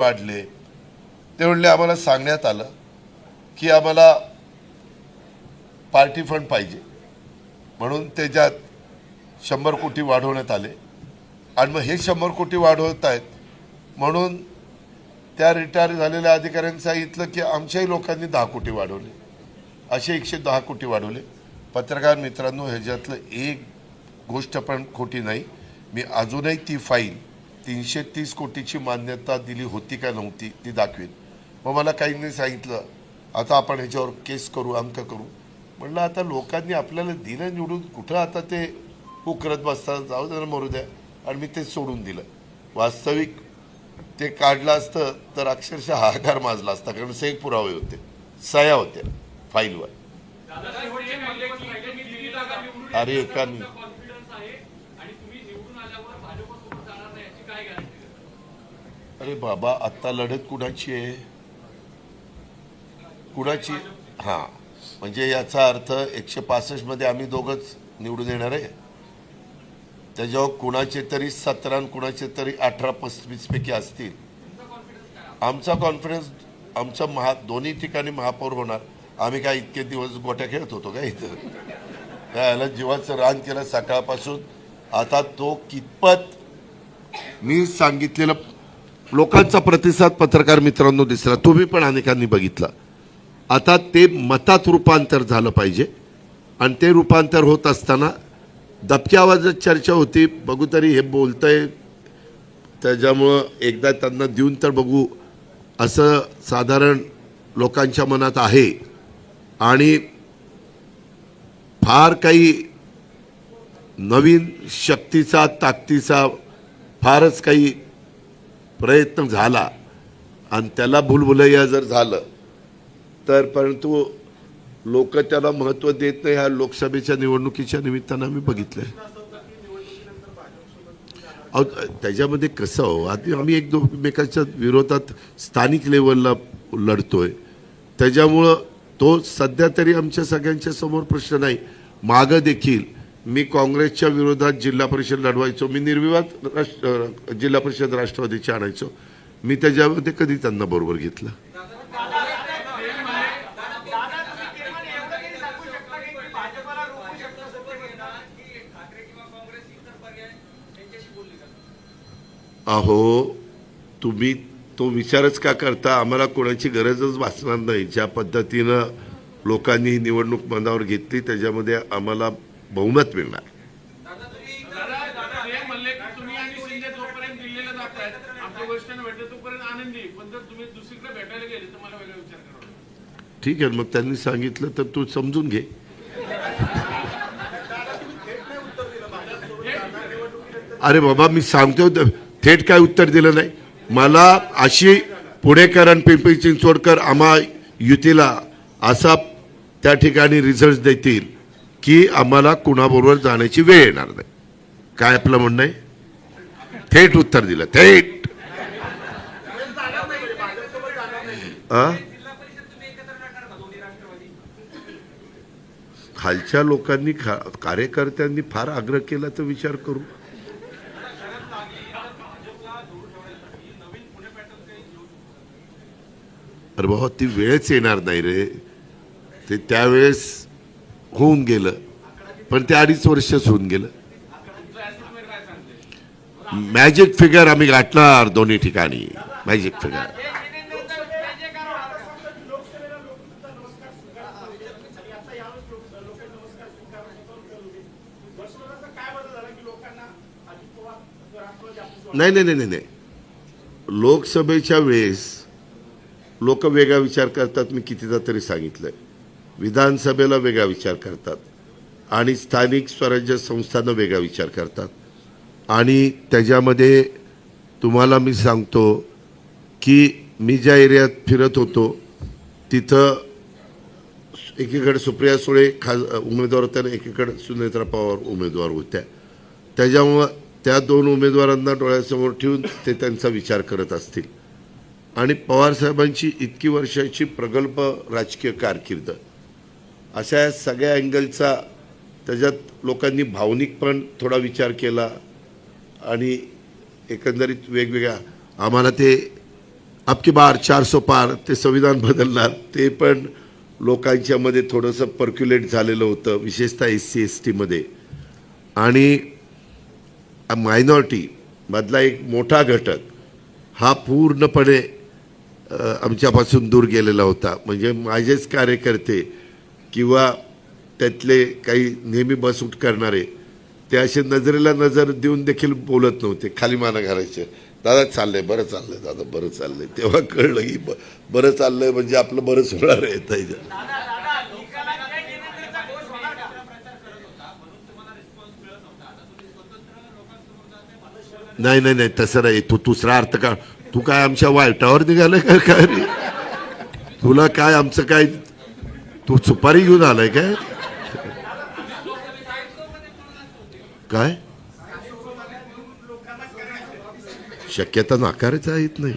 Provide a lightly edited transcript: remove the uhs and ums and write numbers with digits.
वाढले ते म्हणले आम्हाला सांगण्यात आलं की आम्हाला पार्टी फंड पाहिजे म्हणून त्याच्यात 100 कोटी वाढवण्यात आले आणि मग हे 100 कोटी वाढवत आहेत म्हणून त्या रिटायर झालेल्या अधिकाऱ्यांनी सांगितलं की आमच्याही लोकांनी 10 कोटी वाढवले, असे 110 कोटी वाढवले। पत्रकार मित्रांनो, ह्याच्यातलं एक गोष्ट पण खोटी नाही। मी अजूनही ती फाईल 330 कोटीची मान्यता दिली होती का नव्हती ती दाखवेन। मग मला काहींनी सांगितलं आता आपण ह्याच्यावर केस करू, अंक करू। म्हणलं आता लोकांनी आपल्याला दिलं निवडून, कुठं आता ते हो करत बसतात, जाऊ दे मरू द्या, आणि मी ते सोडून दिलं। वास्तविक ते काढलं असतं तर अक्षरशः हाहाकार माजला असता, कारण सही पुरावे होते, सह्या होत्या फाईलवर। अरे एकानी अरे बाबा, आत्ता लढत कुणाची आहे, कुणाची? हां, म्हणजे याचा अर्थ 165 मध्ये आम्ही दोघंच निवडून येणार आहे। त्याच्यावर कुणाचे तरी 17 आणि कुणाचे तरी 18-25 पैकी असतील। आमचा कॉन्फिडन्स, आमचा दोन्ही ठिकाणी महापौर होणार। आम्ही काय इतके दिवस गोट्या खेळत होतो का इथं? याला जीवाचं रान केलं सकाळपासून। आता तो कितपत, मी सांगितलेलं लोकांचा प्रतिसाद पत्रकार मित्रांनो दिसला, तुम्ही पण अनेकांनी बघितला। आता ते मतात रूपांतर झालं पाहिजे आणि ते रूपांतर होत असताना दबक्या आवाजात चर्चा होती, बघू तरी हे बोलतंय त्याच्यामुळं एकदा त्यांना देऊन तर बघू असं साधारण लोकांच्या मनात आहे। आणि फार काही नवीन शक्तीचा, ताकदीचा फारच काही प्रयत्न झाला आणि त्याला भुलभुलैया जर झालं तर, परंतु लोक त्याला महत्त्व देत नाही। ह्या लोकसभेच्या निवडणुकीच्या निमित्तानं आम्ही बघितलंय। त्याच्यामध्ये कसं हो, आधी आम्ही एकमेकांच्या विरोधात स्थानिक लेवलला लढतोय, त्याच्यामुळं तो सध्या तरी आमच्या सगळ्यांच्या समोर प्रश्न नाही। मागं देखील मी काँग्रेसच्या विरोधात जिल्हा परिषद लढवायचो, मी निर्विवाद जिल्हा परिषद राष्ट्रवादीची आणायचो, मी त्याच्यामध्ये कधी त्यांना बरोबर घेतलं? अहो, तुम्ही तो विचारच का करता? आम्हाला कोणाची गरजच भासणार नाही। ज्या पद्धतीनं लोकांनी ही निवडणूक मनावर घेतली त्याच्यामध्ये आम्हाला बहुमत मिळणार। ठीक आहे, मग त्यांनी सांगितलं तर तू समजून घे। अरे बाबा, मी सांगतो थेट काय उत्तर दिलं नाही मला। अशी पुणेकर आणि पिंपरी चिंचवडकर आम्हा युतीला असा त्या ठिकाणी रिझल्ट देतील की आम्हाला कुणाबरोबर जाण्याची वेळ येणार नाही। काय आपलं म्हणणं आहे? थेट उत्तर दिलं, थेट। खालच्या लोकांनी, कार्यकर्त्यांनी फार आग्रह केला तर विचार करू। अरे बाबा, ती वेळच येणार नाही रे, ते त्यावेळेस होऊन गेलं, पण ते 2.5 वर्षच होऊन गेलं। मॅजिक फिगर आम्ही गाठणार दोन्ही ठिकाणी, मॅजिक फिगर। नाही नाही नाही नाही, लोकसभेच्या वेळेस लोक वेगळा विचार करतात, मी कितीदा तरी सांगितलंय। विधानसभेला वेगळा विचार करतात आणि स्थानिक स्वराज्य संस्थांना वेगळा विचार करतात। आणि त्याच्यामध्ये तुम्हाला मी सांगतो की मी ज्या एरियात फिरत होतो तिथं एकीकडे सुप्रिया सुळे उमेदवार होत्या आणि एकीकडे सुनेत्रा पवार उमेदवार होत्या। त्याच्यामुळं त्या 2 उमेदवारांना डोळ्यासमोर ठेवून ते त्यांचा विचार करत असतील। आणि पवारसाहेबांची इतकी वर्षाची प्रगल्भ राजकीय कारकीर्द, अशा सगळ्या अँगलचा त्याच्यात लोकांनी भावनिक पण थोडा विचार केला आणि एकंदरीत वेगवेगळ्या आम्हाला ते अब की बार 400 पार ते संविधान बदलणार ते पण लोकांच्या मध्ये थोडंसं पर्क्युलेट झालेलं होतं, विशेषतः SC ST मध्ये. आणि मायनॉरिटी मधला एक मोठा घटक हा पूर्णपणे आमच्यापासून दूर गेलेला होता. म्हणजे माझेच कार्यकर्ते किंवा त्यातले काही नेहमी बसउट करणारे ते असे नजरेला नजर देऊन देखील बोलत नव्हते, खाली माना घालायचे. दादा चाललंय, बरं चाललंय, दादा बरं चाललंय. तेव्हा कळलं की बरं चाललंय म्हणजे आपलं बरंच होणार आहे. नाही नाही नाही, तसं नाही. तू दुसरा अर्थ का, तू काय आमच्या वाईटावर निघालाय का काय रे? तुला काय आमचं काय, तू सुपारी घेऊन आलाय काय? काय शक्यता नाकारता येत नाही.